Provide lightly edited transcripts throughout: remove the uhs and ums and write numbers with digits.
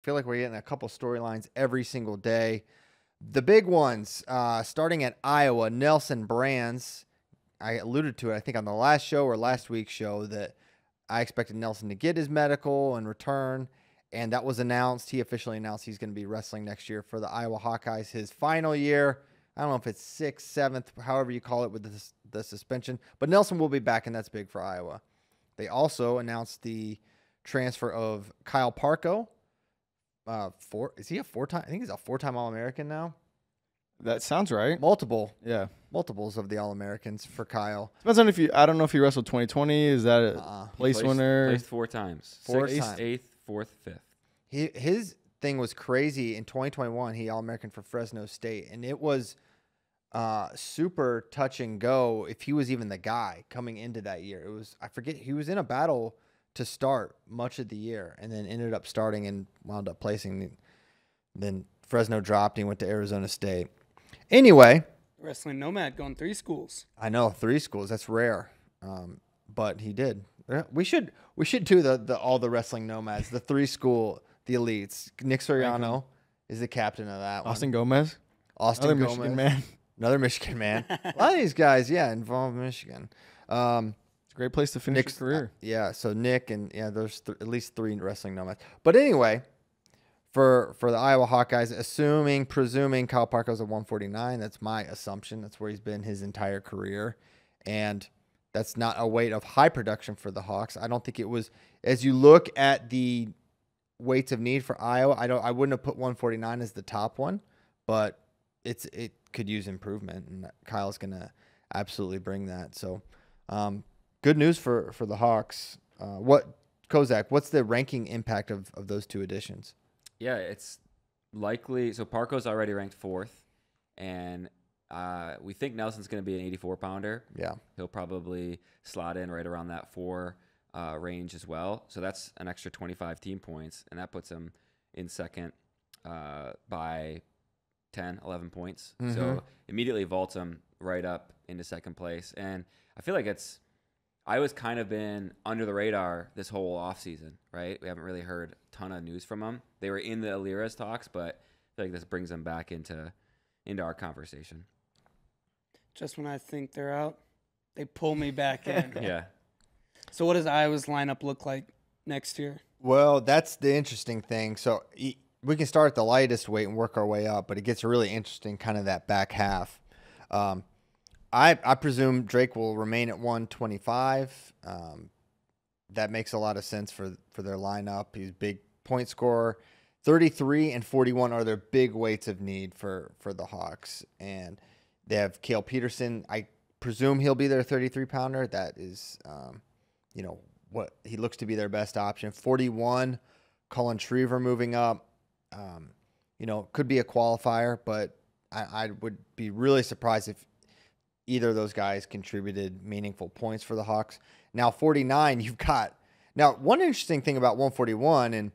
feel like we're getting a couple storylines every single day. The big ones, starting at Iowa, Nelson Brands. I alluded to it, I think, on the last show or last week's show that I expected Nelson to get his medical and return, and that was announced. He officially announced he's going to be wrestling next year for the Iowa Hawkeyes, his final year. I don't know if it's 6th, 7th, however you call it with the suspension, but Nelson will be back, and that's big for Iowa. They also announced the transfer of Kyle Parco. Is he a 4-time? I think he's a 4-time All-American now. That sounds right. Multiples of the All-Americans for Kyle. Depends on I don't know if he wrestled 2020. Is that a place winner? Placed 4 times. 6th, 8th, 4th, 5th. His thing was crazy. In 2021, he All-American for Fresno State, and it was super touch and go if he was even the guy coming into that year. It was, I forget, he was in a battle to start much of the year and then ended up starting and wound up placing. Then Fresno dropped and he went to Arizona State. Anyway, Wrestling Nomad going 3 schools. I know, 3 schools. That's rare, but he did. We should do the all the Wrestling Nomads, the 3 school, the elites. Nick Soriano is the captain of that. Austin Gomez, Another Gomez, Michigan man. Another Michigan man. A lot of these guys, involved in Michigan. It's a great place to finish your career. So Nick and there's at least 3 Wrestling Nomads. But anyway. For the Iowa Hawkeyes, presuming Kyle Parco's at 149, that's my assumption. That's where he's been his entire career. And that's not a weight of high production for the Hawks. I don't think it was, as you look at the weights of need for Iowa, I wouldn't have put 149 as the top one, but it could use improvement, and Kyle's going to absolutely bring that. So good news for the Hawks. Kozak, what's the ranking impact of those 2 additions? Yeah, it's likely. So Parco's already ranked 4th, and we think Nelson's going to be an 84-pounder. Yeah. He'll probably slot in right around that 4 range as well. So that's an extra 25 team points, and that puts him in second by 10, 11 points. Mm-hmm. So immediately vaults him right up into second place. And I feel like Iowa's kind of been under the radar this whole offseason, right? We haven't really heard a ton of news from them. They were in the Alira's talks, but I feel like this brings them back into our conversation. Just when I think they're out, they pull me back in. Yeah. So what does Iowa's lineup look like next year? Well, that's the interesting thing. So we can start at the lightest weight and work our way up, but it gets really interesting kind of that back half. I presume Drake will remain at 125. That makes a lot of sense for their lineup. He's a big point scorer. 33 and 41 are their big weights of need for the Hawks. And they have Cale Peterson. I presume he'll be their 33-pounder. That is, what he looks to be their best option. 41, Cullen Shriver moving up. Could be a qualifier, but I would be really surprised if either of those guys contributed meaningful points for the Hawks. Now, 49, you've got... Now, one interesting thing about 141, and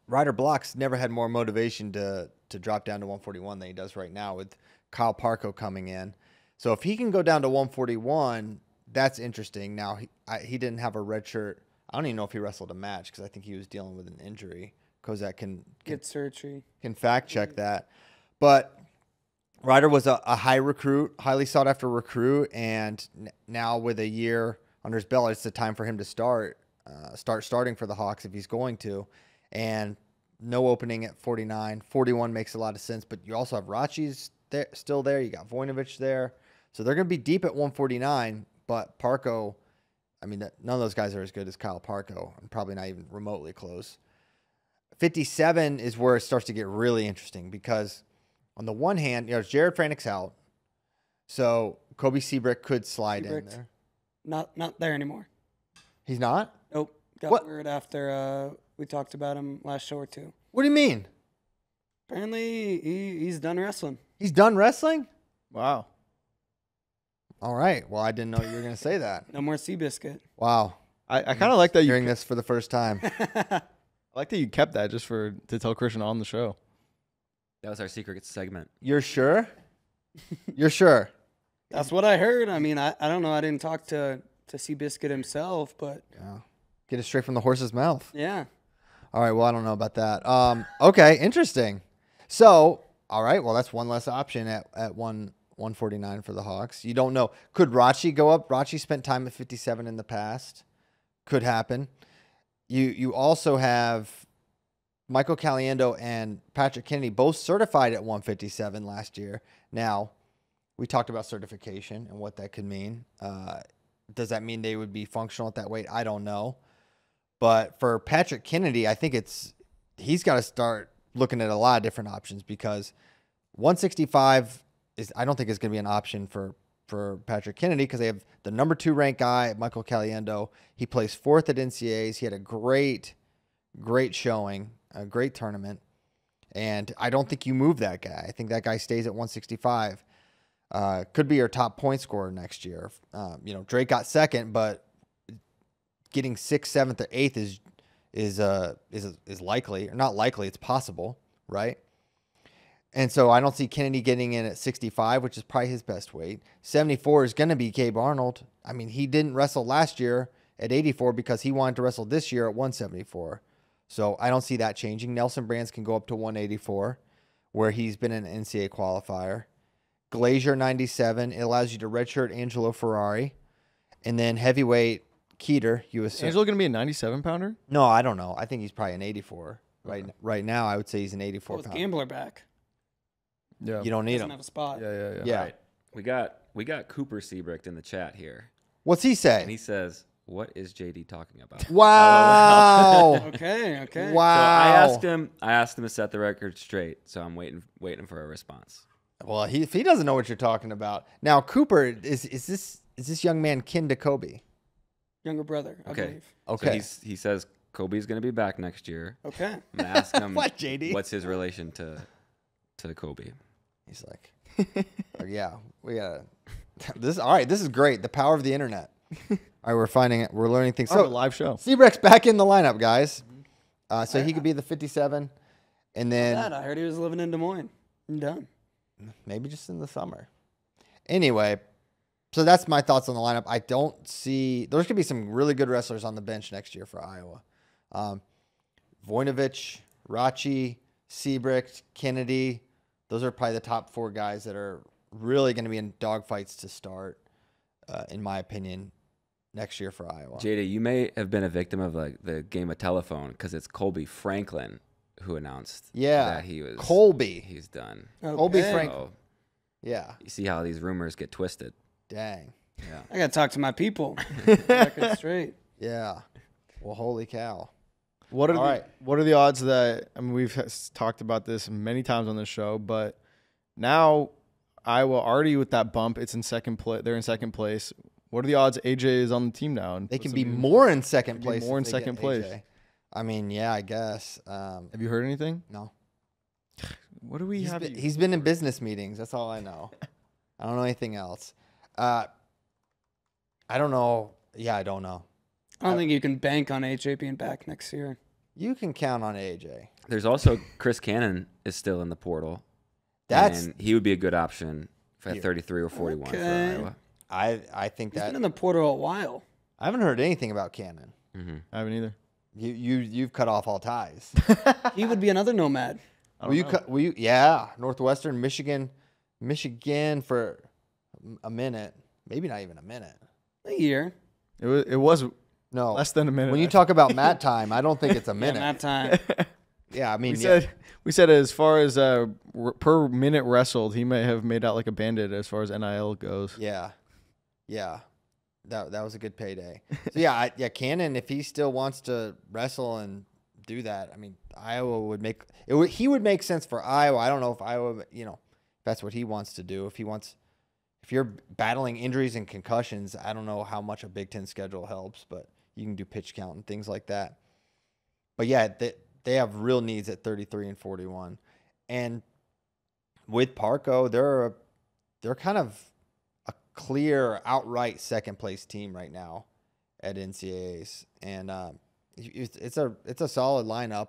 Ryder Block's never had more motivation to drop down to 141 than he does right now with Kyle Parco coming in. So if he can go down to 141, that's interesting. Now, he didn't have a red shirt. I don't even know if he wrestled a match because I think he was dealing with an injury. Kozak can get surgery. Can fact check that. But Ryder was a high recruit, highly sought after recruit, and now with a year under his belt, it's the time for him to starting for the Hawks if he's going to. And no opening at 49. 41 makes a lot of sense, but you also have Rachi's still there. You got Voinovich there. So they're going to be deep at 149, but Parco, none of those guys are as good as Kyle Parco, and probably not even remotely close. 57 is where it starts to get really interesting because on the one hand, Jared Franik's out, so Kobe Seabrick could slide in there. Not there anymore. He's not? Nope. Got word after we talked about him last show or two. What do you mean? Apparently, he's done wrestling. He's done wrestling? Wow. All right. Well, I didn't know you were going to say that. No more Seabiscuit. Wow. I kind of like that hearing this for the first time. I like that you kept that just to tell Christian on the show. That was our secret segment. You're sure? You're sure? That's what I heard. I don't know. I didn't talk to Seabiscuit himself, but yeah, get it straight from the horse's mouth. Yeah. All right. Well, I don't know about that. Okay. Interesting. So, all right. Well, that's one less option at 149 for the Hawks. You don't know. Could Rachi go up? Rachi spent time at 57 in the past. Could happen. You also have Michael Caliendo and Patrick Kennedy both certified at 157 last year. Now, we talked about certification and what that could mean. Does that mean they would be functional at that weight? I don't know. But for Patrick Kennedy, I think he's got to start looking at a lot of different options because 165 I don't think is going to be an option for Patrick Kennedy because they have the number 2 ranked guy, Michael Caliendo. He placed 4th at NCAAs. He had a great showing, a great tournament. And I don't think you move that guy. I think that guy stays at 165. Could be your top point scorer next year. Drake got 2nd, but getting 6th, 7th, or 8th is likely, or not likely. It's possible, right? And so I don't see Kennedy getting in at 65, which is probably his best weight. 74 is going to be Gabe Arnold. I mean, he didn't wrestle last year at 84 because he wanted to wrestle this year at 174. So I don't see that changing. Nelson Brands can go up to 184, where he's been an NCAA qualifier. Glazier 97. It allows you to redshirt Angelo Ferrari. And then heavyweight Keeter, you assume. Angelo going to be a 97-pounder? No, I don't know. I think he's probably an 84. Right now, I would say he's an 84 With pounder. Gambler back. Yeah. You don't need Doesn't him. have a spot. Yeah. Yeah. Right. We got Cooper Seabrecht in the chat here, What's he and say? he says, "What is JD talking about?" Wow. Okay. So Wow. I asked him to set the record straight. So I'm waiting for a response. Well, if he doesn't know what you're talking about. Now, Cooper, is this young man kin to Kobe? Younger brother, I Okay. believe. Okay. So he says Kobe's going to be back next year. Okay. I'm going to ask him What, JD? what's his relation to Kobe. He's like, oh, yeah, we got this. All right, this is great. The power of the internet. All right, we're learning things. So, So live show. Seabrecht's back in the lineup, guys. So he could be the 57, and then I heard he was living in Des Moines. I'm done. maybe just in the summer. Anyway, so that's my thoughts on the lineup. I don't see there's gonna be some really good wrestlers on the bench next year for Iowa. Voinovich, Rachi, Seabrecht, Kennedy. Those are probably the top 4 guys that are really going to be in dogfights to start, in my opinion, next year for Iowa. JD, you may have been a victim of like the game of telephone because it's Colby Franklin who announced that Colby. he's done. Colby Okay. Frank. So Yeah. you see how these rumors get twisted. Dang. Yeah. I got to talk to my people. Record straight. Yeah. Well, holy cow. What are All right. what are the odds that we've talked about this many times on this show, but now Iowa already with that bump, it's in second place. They're in second place. What are the odds AJ is on the team now? And They puts can them be in- more in second be place. more if in they second get place. AJ. I mean, yeah, I guess. Have you heard anything? No. What do we have? He's been in business meetings. That's all I know. I don't know anything else. I don't know. Yeah, I don't know. I don't think you can bank on AJ being back next year. You can count on AJ. There's also Chris Cannon is still in the portal. And he would be a good option at 33 or 41 Okay. for Iowa. I think He's that been in the portal a while. I haven't heard anything about Cannon. I haven't either. You've cut off all ties. He would be another nomad. Will you? Yeah, Northwestern, Michigan for a minute, maybe not even a minute. A year. It was No, less than a minute. When you talk about mat time, I don't think it's a Yeah, minute. that time. Yeah, I mean, we said as far as per minute wrestled, he may have made out like a bandit as far as NIL goes. yeah. That was a good payday. So yeah, Cannon, if he still wants to wrestle and do that, I mean, Iowa would make it. He would make sense for Iowa. I don't know if Iowa, if that's what he wants to do. If you're battling injuries and concussions, I don't know how much a Big Ten schedule helps, but you can do pitch count and things like that. But yeah, they have real needs at 33 and 41, and with Parco, they're kind of a clear, outright second place team right now at NCAAs, and it's a solid lineup.